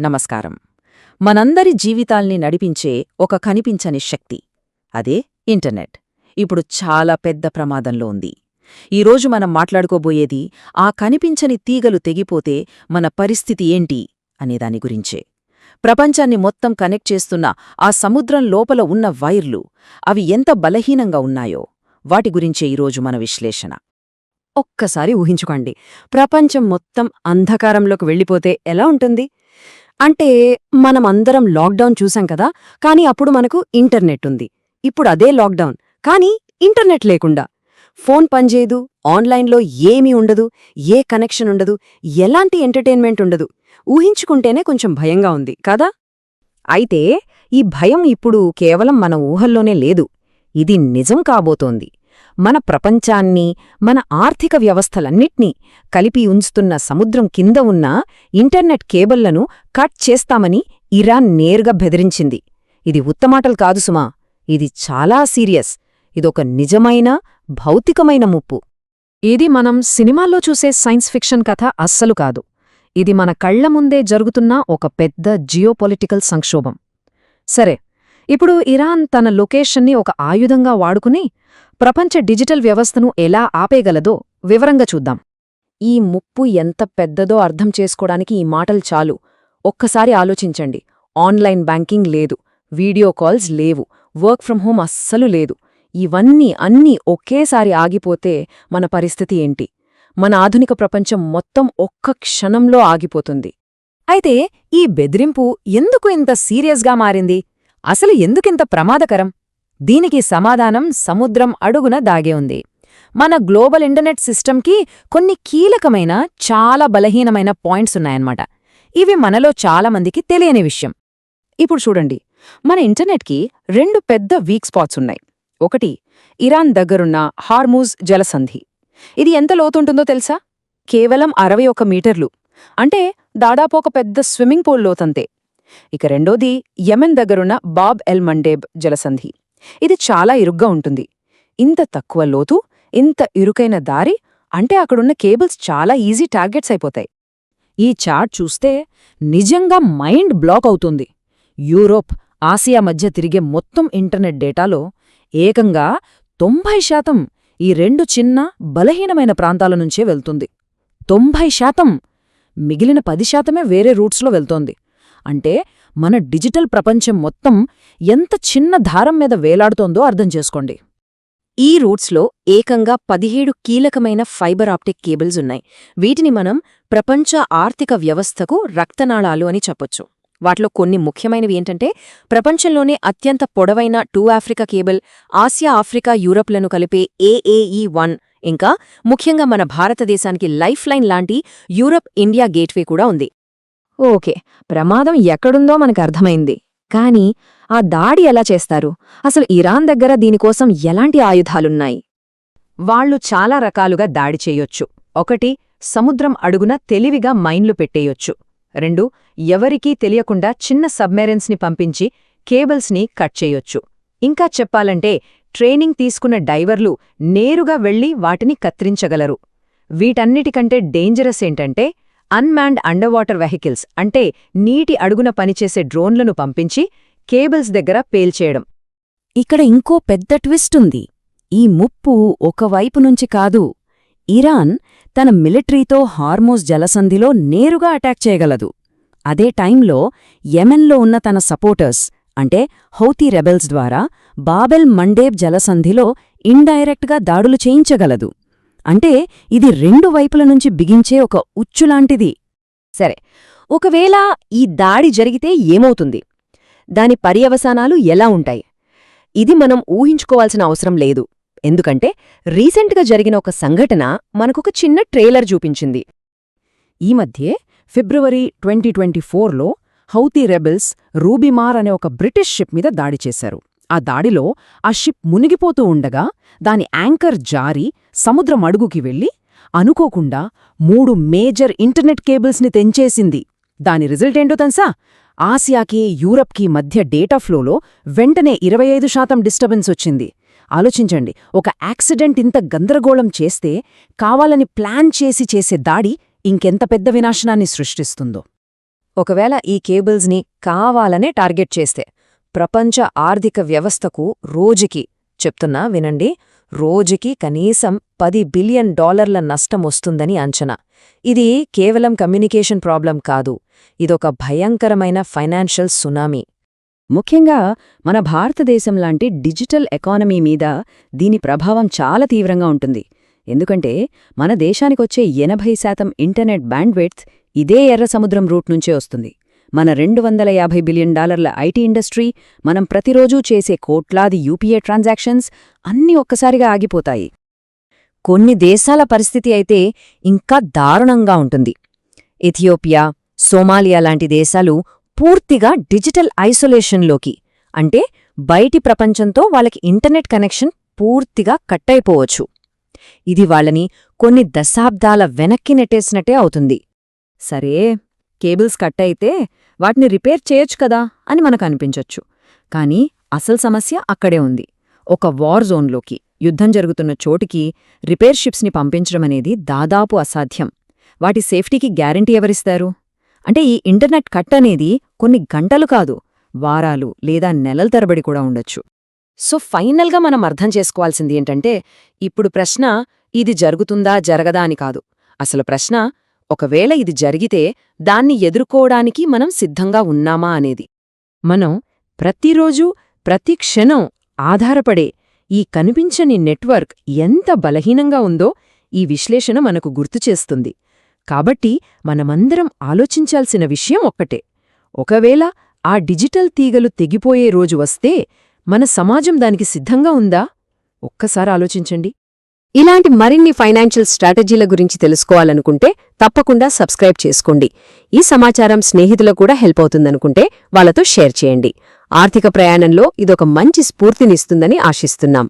నమస్కారం. మనందరి జీవితాల్ని నడిపించే ఒక కనిపించని శక్తి అదే ఇంటర్నెట్ ఇప్పుడు చాలా పెద్ద ప్రమాదంలో ఉంది. ఈరోజు మనం మాట్లాడుకోబోయేది ఆ కనిపించని తీగలు తెగిపోతే మన పరిస్థితి ఏంటి అనేదాని గురించే. ప్రపంచాన్ని మొత్తం కనెక్ట్ చేస్తున్న ఆ సముద్రం లోపల ఉన్న వైర్లు అవి ఎంత బలహీనంగా ఉన్నాయో వాటి గురించే ఈరోజు మన విశ్లేషణ. ఒక్కసారి ఊహించుకోండి, ప్రపంచం మొత్తం అంధకారంలోకి వెళ్ళిపోతే ఎలా ఉంటుంది? అంటే మనమందరం లాక్డౌన్ చూసాం కదా, కానీ అప్పుడు మనకు ఇంటర్నెట్ ఉంది. ఇప్పుడు అదే లాక్డౌన్, కానీ ఇంటర్నెట్ లేకుండా. ఫోన్ పనిచేయదు, ఆన్లైన్లో ఏమీ ఉండదు, ఏ కనెక్షన్ ఉండదు, ఎలాంటి ఎంటర్టైన్మెంట్ ఉండదు. ఊహించుకుంటేనే కొంచెం భయంగా ఉంది కదా? అయితే ఈ భయం ఇప్పుడు కేవలం మన ఊహల్లోనే లేదు, ఇది నిజం కాబోతోంది. మన ప్రపంచాన్ని, మన ఆర్థిక వ్యవస్థలన్నిట్నీ కలిపి ఉంచుతున్న సముద్రం కింద ఉన్న ఇంటర్నెట్ కేబుళ్లను కట్ చేస్తామని ఇరాన్ నేరుగా బెదిరించింది. ఇది ఉత్తమాటలు కాదు సుమా, ఇది చాలా సీరియస్. ఇదొక నిజమైన, భౌతికమైన ముప్పు. ఇది మనం సినిమాల్లో చూసే సైన్స్ ఫిక్షన్ కథ అస్సలు కాదు. ఇది మన కళ్ల ముందే జరుగుతున్న ఒక పెద్ద జియోపొలిటికల్ సంక్షోభం. సరే, ఇప్పుడు ఇరాన్ తన లొకేషన్ని ఒక ఆయుధంగా వాడుకుని ప్రపంచ డిజిటల్ వ్యవస్థను ఎలా ఆపేయగలదో వివరంగా చూద్దాం. ఈ ముప్పు ఎంత పెద్దదో అర్థం చేసుకోవడానికి ఈ మాటలు చాలు. ఒక్కసారి ఆలోచించండి. ఆన్లైన్ బ్యాంకింగ్ లేదు, వీడియో కాల్స్ లేవు, వర్క్ ఫ్రం హోం అస్సలు లేదు. ఇవన్నీ అన్నీ ఒకేసారి ఆగిపోతే మన పరిస్థితి ఏంటి? మన ఆధునిక ప్రపంచం మొత్తం ఒక్క క్షణంలో ఆగిపోతుంది. అయితే ఈ బెదిరింపు ఎందుకు ఇంత సీరియస్గా మారింది? అసలు ఎందుకింత ప్రమాదకరం? దీనికి సమాధానం సముద్రం అడుగున దాగే ఉంది. మన గ్లోబల్ ఇంటర్నెట్ సిస్టమ్కి కొన్ని కీలకమైన, చాలా బలహీనమైన పాయింట్స్ ఉన్నాయన్నమాట. ఇవి మనలో చాలామందికి తెలియని విషయం. ఇప్పుడు చూడండి, మన ఇంటర్నెట్కి రెండు పెద్ద వీక్ స్పాట్స్ ఉన్నాయి. ఒకటి, ఇరాన్ దగ్గరున్న హార్మూజ్ జలసంధి. ఇది ఎంత లోతుంటుందో తెలుసా? కేవలం 61 మీటర్లు, అంటే దాదాపు ఒక పెద్ద స్విమ్మింగ్ పూల్ లోతంతే. ఇక రెండోది, యెమెన్ దగ్గరున్న బాబ్ ఎల్ మండేబ్ జలసంధి. ఇది చాలా ఇరుగ్గా ఉంటుంది. ఇంత తక్కువ లోతు, ఇంత ఇరుకైన దారి, అంటే అక్కడున్న కేబుల్స్ చాలా ఈజీ టార్గెట్స్ అయిపోతాయి. ఈ చార్ట్ చూస్తే నిజంగా మైండ్ బ్లాక్ అవుతుంది. యూరోప్, ఆసియా మధ్య తిరిగే మొత్తం ఇంటర్నెట్ డేటాలో ఏకంగా 90% ఈ రెండు చిన్న, బలహీనమైన ప్రాంతాల నుంచే వెళ్తుంది. 90%! మిగిలిన 10%మే వేరే రూట్స్లో వెళ్తోంది. అంటే మన డిజిటల్ ప్రపంచం మొత్తం ఎంత చిన్న దారం మీద వేలాడుతోందో అర్థం చేసుకోండి. ఈ రూట్స్లో ఏకంగా 17 కీలకమైన ఫైబర్ ఆప్టిక్ కేబుల్స్ ఉన్నాయి. వీటిని మనం ప్రపంచ ఆర్థిక వ్యవస్థకు రక్తనాళాలు అని చెప్పొచ్చు. వాటిలో కొన్ని ముఖ్యమైనవి ఏంటంటే, ప్రపంచంలోనే అత్యంత పొడవైన 2 ఆఫ్రికా కేబుల్, ఆసియా, ఆఫ్రికా, యూరప్లను కలిపే AAE1, ఇంకా ముఖ్యంగా మన భారతదేశానికి లైఫ్ లైన్ లాంటి యూరప్ ఇండియా గేట్వే కూడా ఉంది. ఓకే, ప్రమాదం ఎక్కడుందో మనకు అర్థమైంది. కానీ ఆ దాడి ఎలా చేస్తారు? అసలు ఇరాన్ దగ్గర దీనికోసం ఎలాంటి ఆయుధాలున్నాయి? వాళ్లు చాలా రకాలుగా దాడి చేయొచ్చు. 1, సముద్రం అడుగున తెలివిగా మైన్లు పెట్టేయొచ్చు. 2, ఎవరికీ తెలియకుండా చిన్న సబ్మెరైన్స్ని పంపించి కేబుల్స్ని కట్ చేయొచ్చు. ఇంకా చెప్పాలంటే, ట్రైనింగ్ తీసుకున్న డైవర్లు నేరుగా వెళ్లి వాటిని కత్తిరించగలరు. వీటన్నిటికంటే డేంజరస్ ఏంటంటే, అన్మాన్డ్ అండర్ వాటర్ వెహికల్స్, అంటే నీటి అడుగున పనిచేసే డ్రోన్లను పంపించి కేబుల్స్ దగ్గర పేల్చేయడం. ఇక్కడ ఇంకో పెద్ద ట్విస్ట్ ఉంది. ఈ ముప్పు ఒకవైపు నుంచి కాదు. ఇరాన్ తన మిలిటరీతో హార్మోజ్ జలసంధిలో నేరుగా అటాక్ చేయగలదు. అదే టైంలో యెమెన్లో ఉన్న తన సపోర్టర్స్, అంటే హౌతీ రెబెల్స్ ద్వారా బాబెల్ మండేబ్ జలసంధిలో ఇండైరెక్ట్గా దాడులు చేయించగలదు. అంటే ఇది రెండు వైపుల నుంచి బిగించే ఒక ఉచ్చులాంటిది. సరే, ఒకవేళ ఈ దాడి జరిగితే ఏమవుతుంది? దాని పర్యవసానాలు ఎలా ఉంటాయి? ఇది మనం ఊహించుకోవాల్సిన అవసరం లేదు, ఎందుకంటే రీసెంట్గా జరిగిన ఒక సంఘటన మనకొక చిన్న ట్రైలర్ చూపించింది. ఈ మధ్యే ఫిబ్రవరి 2024లో హౌతీ రెబెల్స్ రూబిమార్ అనే ఒక బ్రిటిష్ షిప్ మీద దాడి చేశారు. ఆ దాడిలో ఆ షిప్ మునిగిపోతూ ఉండగా దాని యాంకర్ జారి సముద్రం అడుగుకి వెళ్లి అనుకోకుండా 3 మేజర్ ఇంటర్నెట్ కేబుల్స్ని తెంచేసింది. దాని రిజల్ట్ ఏంటో తెలుసా? ఆసియాకి, యూరప్కి మధ్య డేటా ఫ్లోలో వెంటనే 25% డిస్టర్బెన్స్ వచ్చింది. ఆలోచించండి, ఒక యాక్సిడెంట్ ఇంత గందరగోళం చేస్తే కావాలని ప్లాన్ చేసే దాడి ఇంకెంత పెద్ద వినాశనాన్ని సృష్టిస్తుందో. ఒకవేళ ఈ కేబుల్స్ని కావాలనే టార్గెట్ చేస్తే ప్రపంచ ఆర్థిక వ్యవస్థకు రోజుకి చెప్తున్నా వినండి, రోజుకి కనీసం $10 బిలియన్ నష్టమొస్తుందని అంచనా. ఇది కేవలం కమ్యూనికేషన్ ప్రాబ్లం కాదు, ఇదొక భయంకరమైన ఫైనాన్షియల్ సునామీ. ముఖ్యంగా మన భారతదేశం లాంటి డిజిటల్ ఎకానమీ మీద దీని ప్రభావం చాలా తీవ్రంగా ఉంటుంది. ఎందుకంటే మన దేశానికొచ్చే 80% ఇంటర్నెట్ బ్యాండ్విడ్త్ ఇదే ఎర్ర సముద్రం రూట్ నుంచే వస్తుంది. మన $250 బిలియన్ ఐటీ ఇండస్ట్రీ, మనం ప్రతిరోజూ చేసే కోట్లాది యూపీఐ ట్రాన్సాక్షన్స్ అన్నీ ఒక్కసారిగా ఆగిపోతాయి. కొన్ని దేశాల పరిస్థితి అయితే ఇంకా దారుణంగా ఉంటుంది. ఇథియోపియా, సోమాలియా లాంటి దేశాలు పూర్తిగా డిజిటల్ ఐసోలేషన్లోకి, అంటే బయటి ప్రపంచంతో వాళ్ళకి ఇంటర్నెట్ కనెక్షన్ పూర్తిగా కట్టయిపోవచ్చు. ఇది వాళ్ళని కొన్ని దశాబ్దాల వెనక్కి నెట్టేసినట్టే అవుతుంది. సరే, కేబుల్స్ కట్ అయితే వాటిని రిపేర్ చేయొచ్చు కదా అని మనకు అనిపించొచ్చు. కానీ అసలు సమస్య అక్కడే ఉంది. ఒక వార్ జోన్లోకి, యుద్ధం జరుగుతున్న చోటికి రిపేర్ షిప్స్ని పంపించడమనేది దాదాపు అసాధ్యం. వాటి సేఫ్టీకి గ్యారంటీ ఎవరిస్తారు? అంటే ఈ ఇంటర్నెట్ కట్ అనేది కొన్ని గంటలు కాదు, వారాలు లేదా నెలల తరబడి కూడా ఉండొచ్చు. సో ఫైనల్గా మనం అర్థం చేసుకోవాల్సింది ఏంటంటే, ఇప్పుడు ప్రశ్న ఇది జరుగుతుందా జరగదా అని కాదు. అసలు ప్రశ్న, ఒకవేళ ఇది జరిగితే దాన్ని ఎదుర్కోవడానికి మనం సిద్ధంగా ఉన్నామా అనేది. మనం ప్రతిరోజూ ప్రతి క్షణం ఆధారపడే ఈ కనిపించని నెట్వర్క్ ఎంత బలహీనంగా ఉందో ఈ విశ్లేషణ మనకు గుర్తుచేస్తుంది. కాబట్టి మనమందరం ఆలోచించాల్సిన విషయం ఒక్కటే, ఒకవేళ ఆ డిజిటల్ తీగలు తెగిపోయే రోజు వస్తే మన సమాజం దానికి సిద్ధంగా ఉందా? ఒక్కసారి ఆలోచించండి. ఇలాంటి మరిన్ని ఫైనాన్షియల్ స్ట్రాటజీల గురించి తెలుసుకోవాలనుకుంటే తప్పకుండా సబ్స్క్రైబ్ చేసుకోండి. ఈ సమాచారం స్నేహితులకు కూడా హెల్ప్ అవుతుందనుకుంటే వాళ్ళతో షేర్ చేయండి. ఆర్థిక ప్రయాణంలో ఇదొక మంచి స్ఫూర్తినిస్తుందని ఆశిస్తున్నాం.